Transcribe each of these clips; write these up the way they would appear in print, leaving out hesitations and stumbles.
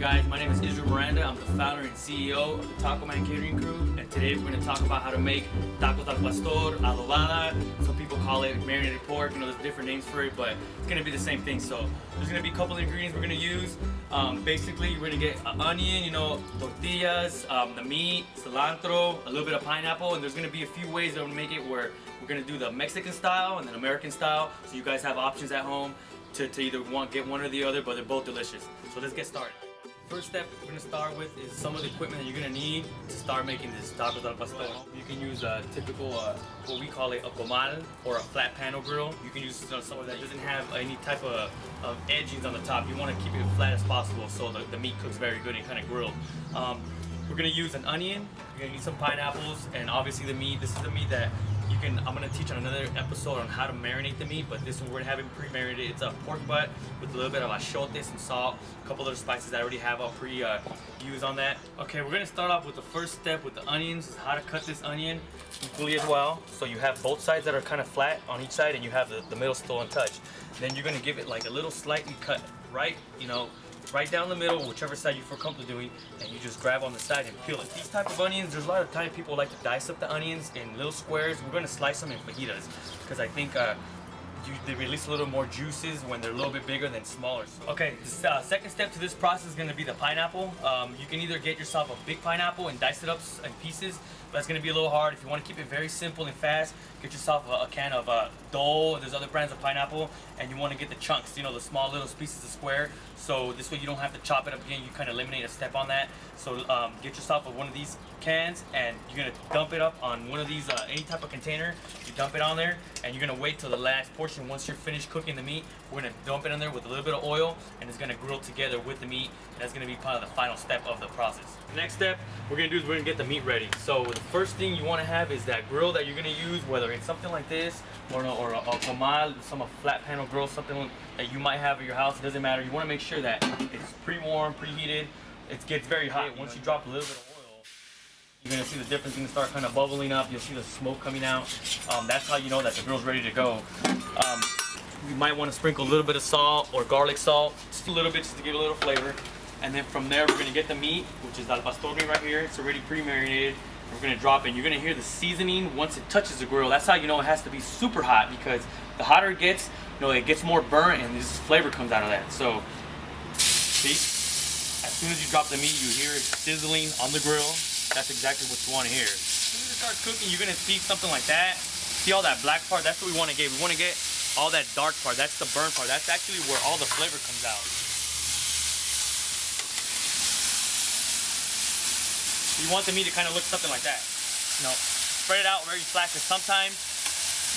guys? My name is Israel Miranda. I'm the founder and CEO of the Taco Man catering crew, and today we're going to talk about how to make tacos al pastor, adobada. Some people call it marinated pork. There's different names for it, but it's going to be the same thing. So there's going to be a couple of ingredients we're going to use. Basically, we're going to get an onion, tortillas, the meat, cilantro, a little bit of pineapple, and there's going to be a few ways that we'll make it where we're going to do the Mexican style and then American style, so you guys have options at home to either get one or the other, but they're both delicious. So let's get started. First step we're going to start with is some of the equipment that you're going to need to start making this tacos al pastor. You can use a typical, what we call it, a comal, or a flat panel grill. You can use something that doesn't have any type of edgings on the top. You want to keep it flat as possible so the meat cooks very good and kind of grilled. We're going to use an onion, you're going to need some pineapples, and obviously the meat. This is the meat that I'm going to teach on another episode on how to marinate the meat, but this one we're going to have it pre-marinated. It's a pork butt with a little bit of achote, some salt, a couple other spices that I already have all pre-used on that. Okay, we're going to start off with the first step with the onions, how to cut this onion equally as well. So you have both sides that are kind of flat on each side, and you have the middle still untouched. Then you're going to give it like a little slightly cut right down the middle, whichever side you feel comfortable doing, and you just grab on the side and peel it. These type of onions, there's a lot of time people like to dice up the onions in little squares. We're going to slice them in fajitas because I think they release a little more juices when they're a little bit bigger than smaller. Okay, the second step to this process is going to be the pineapple. You can either get yourself a big pineapple and dice it up in pieces, but it's going to be a little hard. If you want to keep it very simple and fast, get yourself a can of Dole. There's other brands of pineapple, and you want to get the chunks, the small little pieces of square. So this way you don't have to chop it up again. You kind of eliminate a step on that. So get yourself one of these cans, and you're going to dump it up on one of these, any type of container. You dump it on there, and you're going to wait till the last portion. Once you're finished cooking the meat, we're going to dump it in there with a little bit of oil, and it's going to grill together with the meat, and that's going to be part of the final step of the process. The next step we're going to do is we're going to get the meat ready. So the first thing you want to have is that grill that you're going to use, whether it's something like this or a comal, some flat panel grill, something that you might have at your house. It doesn't matter. You want to make sure that it's pre-warm, preheated. It gets very hot. Once you drop a little bit of oil, you're going to see the difference. It's going to start kind of bubbling up. You'll see the smoke coming out. That's how you know that the grill's ready to go. You might want to sprinkle a little bit of salt or garlic salt, just a little bit, just to give it a little flavor. And then from there, we're going to get the meat, which is al pastor meat right here. It's already pre-marinated. We're going to drop it. You're going to hear the seasoning once it touches the grill. That's how you know it has to be super hot, because the hotter it gets, it gets more burnt, and this flavor comes out of that. So, see? As soon as you drop the meat, you hear it sizzling on the grill. That's exactly what you want to hear. As soon as it starts cooking, you're going to see something like that. See all that black part? That's what we want to get. We want to get all that dark part. That's the burn part. That's actually where all the flavor comes out. You want the meat to kind of look something like that. Spread it out very flat, because sometimes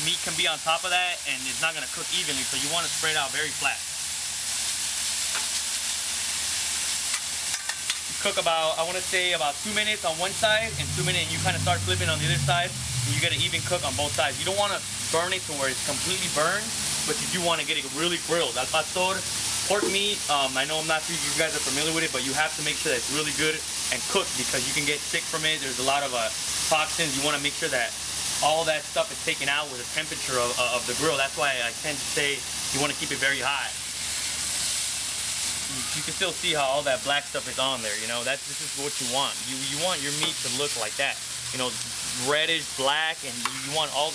meat can be on top of that and it's not going to cook evenly, so you want to spread it out very flat. You cook about, I want to say about 2 minutes on one side and 2 minutes, and you kind of start flipping on the other side, and you get an even cook on both sides. You don't want to burn it to where it's completely burned, but you do want to get it really grilled. Al pastor, pork meat, I know I'm not sure if you guys are familiar with it, but you have to make sure that it's really good and cooked, because you can get sick from it. There's a lot of toxins. You want to make sure that all that stuff is taken out with the temperature of the grill. That's why I tend to say you want to keep it very hot. You can still see how all that black stuff is on there. This is what you want. You want your meat to look like that. Reddish, black, and you want all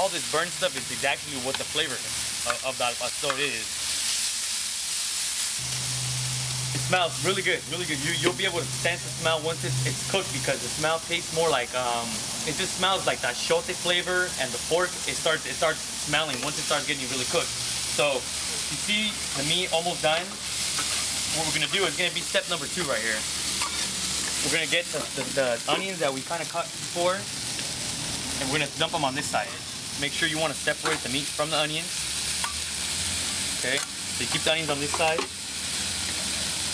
this burnt stuff is exactly what the flavor of the al pastor is. It smells really good, really good. You'll be able to sense the smell once it's cooked, because the smell tastes more like it just smells like that achote flavor, and the pork it starts smelling once it starts getting really cooked. So you see the meat almost done. What we're gonna do is gonna be step number 2 right here. We're gonna get the onions that we kind of cut before, and we're gonna dump them on this side. Make sure you want to separate the meat from the onions. Okay, so you keep the onions on this side.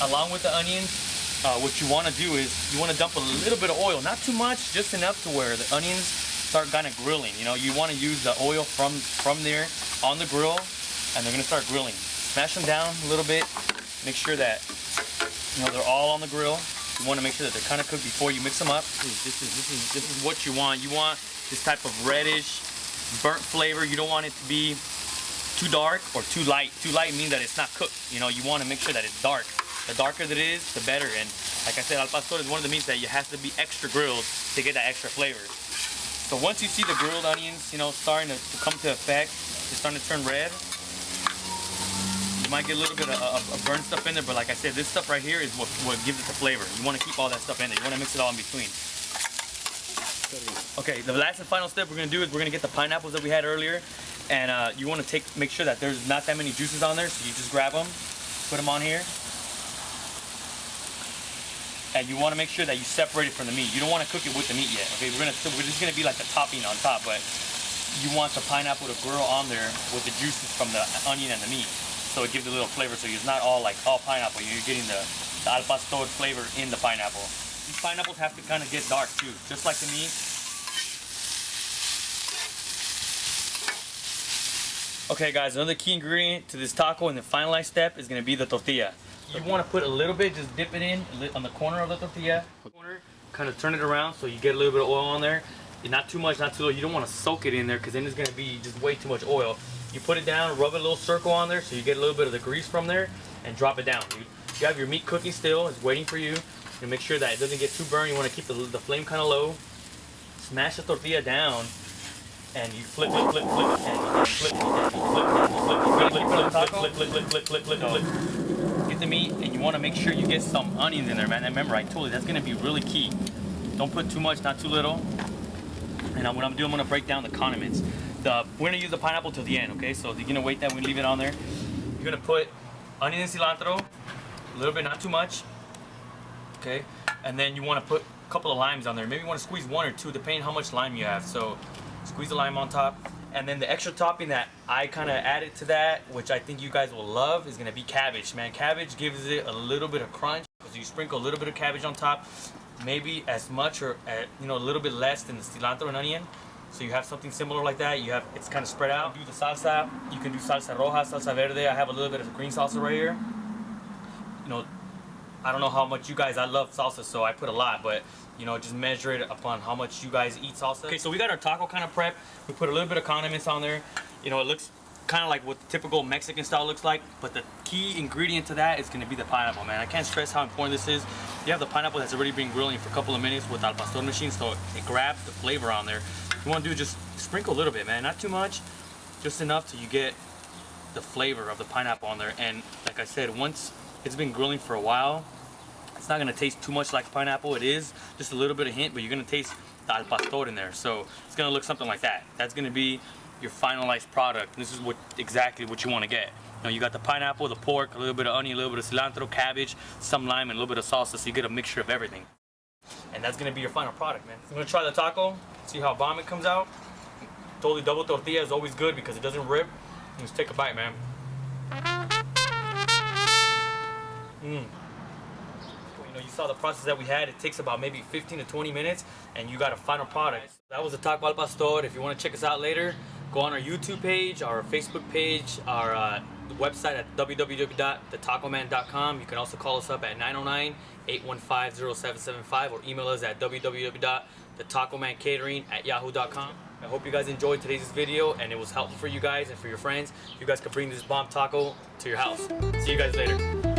Along with the onions, what you want to do is you want to dump a little bit of oil, not too much, just enough to where the onions start kind of grilling. You want to use the oil from there on the grill, and they're going to start grilling. Smash them down a little bit. Make sure that they're all on the grill. You want to make sure that they're kind of cooked before you mix them up. This is what you want. You want this type of reddish, burnt flavor. You don't want it to be too dark or too light. Too light means that it's not cooked. You want to make sure that it's dark. The darker it is, the better. And like I said, al pastor is one of the meats that you have to be extra grilled to get that extra flavor. So once you see the grilled onions, you know, starting to come to effect, it's starting to turn red. You might get a little bit of burnt stuff in there, but like I said, this stuff right here is what gives it the flavor. You want to keep all that stuff in there. You want to mix it all in between. Okay, the last and final step we're going to do is we're going to get the pineapples that we had earlier. And you want to make sure that there's not that many juices on there, so you just grab them, put them on here. And you want to make sure that you separate it from the meat. You don't want to cook it with the meat yet. Okay, we're just going to be like a topping on top, but you want the pineapple to grill on there with the juices from the onion and the meat. So it gives it a little flavor, so it's not all pineapple. You're getting the al pastor flavor in the pineapple. These pineapples have to kind of get dark too, just like the meat. Okay guys, another key ingredient to this taco and the finalized step is going to be the tortilla. You want to put a little bit, just dip it in on the corner of the tortilla. Kind of turn it around so you get a little bit of oil on there. Not too much, not too little. You don't want to soak it in there because then it's going to be just way too much oil. You put it down, rub a little circle on there so you get a little bit of the grease from there and drop it down. You have your meat cooking still, it's waiting for you. And make sure that it doesn't get too burnt. You want to keep the flame kind of low. Smash the tortilla down and you flip, and flip, get the meat, and you want to make sure you get some onions in there, man. And remember, I told you that's going to be really key. Don't put too much, not too little. And what I'm doing, I'm going to break down the condiments. We're going to use the pineapple till the end, okay? So you're going to wait that we leave it on there. You're going to put onion and cilantro, a little bit, not too much. Okay, and then you want to put a couple of limes on there. Maybe you want to squeeze one or two, depending how much lime you have. So squeeze the lime on top. And then the extra topping that I kind of added to that, which I think you guys will love, is going to be cabbage. Man, cabbage gives it a little bit of crunch. So you sprinkle a little bit of cabbage on top, maybe as much or a little bit less than the cilantro and onion. So you have something similar like that. It's kind of spread out. Do the salsa. You can do salsa roja, salsa verde. I have a little bit of green salsa right here. You know, I don't know how much you guys, I love salsa, so I put a lot, but you know, just measure it upon how much you guys eat salsa. Okay, so we got our taco kind of prep. We put a little bit of condiments on there. You know, it looks kind of like what the typical Mexican style looks like, but the key ingredient to that is going to be the pineapple, man. I can't stress how important this is. You have the pineapple that's already been grilling for a couple of minutes with al pastor machine, so it grabs the flavor on there. You want to do just sprinkle a little bit, man, not too much, just enough till you get the flavor of the pineapple on there. And like I said, once it's been grilling for a while, it's not going to taste too much like pineapple. It is just a little bit of hint, but you're going to taste the al pastor in there. So it's going to look something like that. That's going to be your finalized product. This is exactly what you want to get. You know, you got the pineapple, the pork, a little bit of onion, a little bit of cilantro, cabbage, some lime, and a little bit of salsa, so you get a mixture of everything. And that's going to be your final product, man. I'm going to try the taco, see how bomb it comes out. Totally double tortilla is always good because it doesn't rip. Just take a bite, man. You saw the process that we had. It takes about maybe 15 to 20 minutes and you got a final product. That was the taco al pastor. If you want to check us out later, go on our YouTube page, our Facebook page, our website at www.thetacoman.com. You can also call us up at 909-815-0775 or email us at www.thetacomancatering@yahoo.com. I hope you guys enjoyed today's video and it was helpful for you guys and for your friends. You guys can bring this bomb taco to your house. See you guys later.